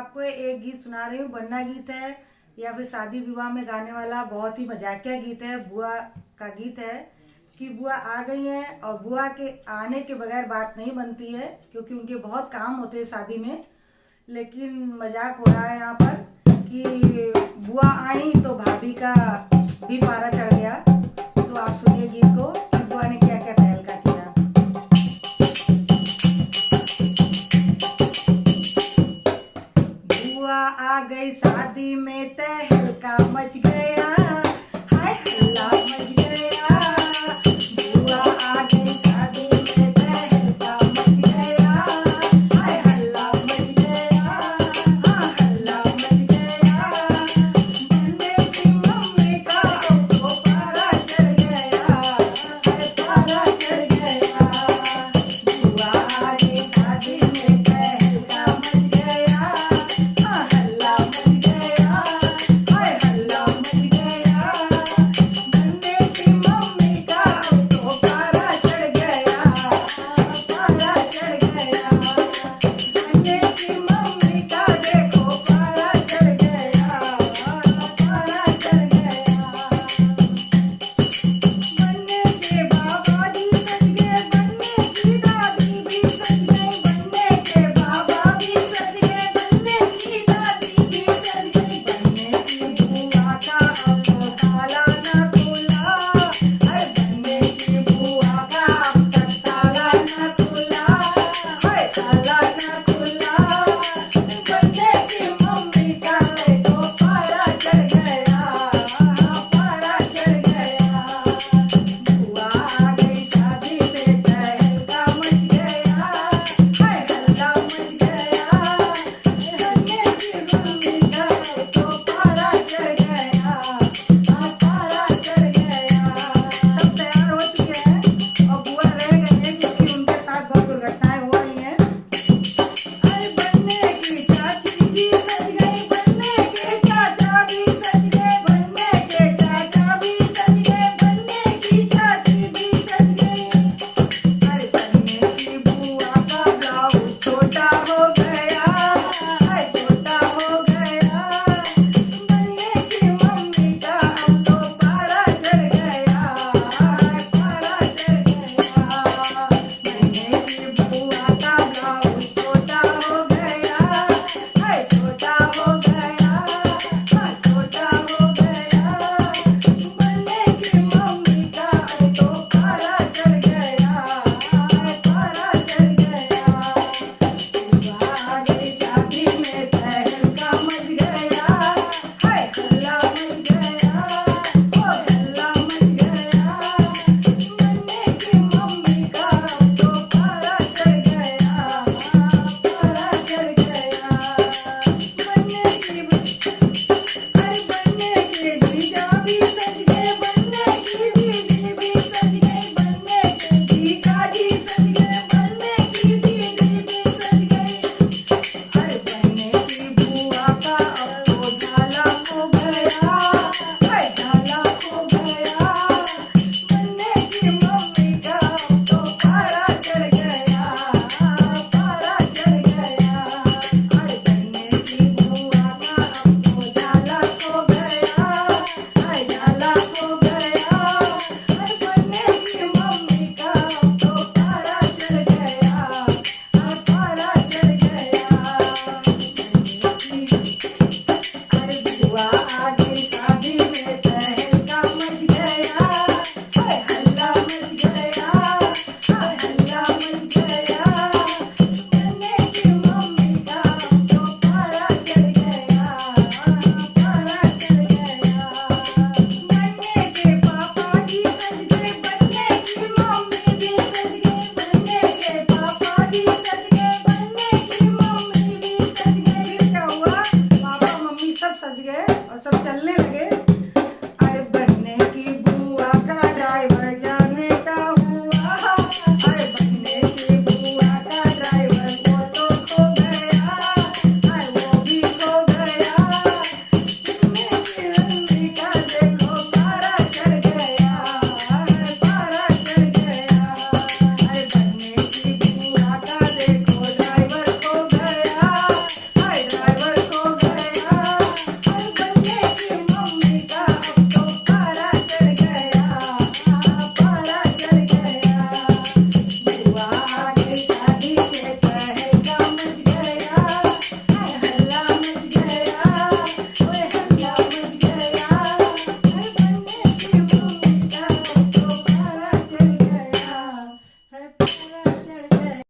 आपको एक गीत सुना रही हूँ। बन्ना गीत है या फिर शादी विवाह में गाने वाला बहुत ही मजाकिया गीत है। बुआ का गीत है कि बुआ आ गई हैं और बुआ के आने के बगैर बात नहीं बनती है, क्योंकि उनके बहुत काम होते हैं शादी में। लेकिन मजाक हो रहा है यहाँ पर कि बुआ आई तो भाभी का भी पारा चढ़ गया। तो आप सुनिए गीत को कि बुआ ने क्या क्या तहलका किया। बुआ आ गई शादी में तहलका मच गया, हाय हल्ला मच गया।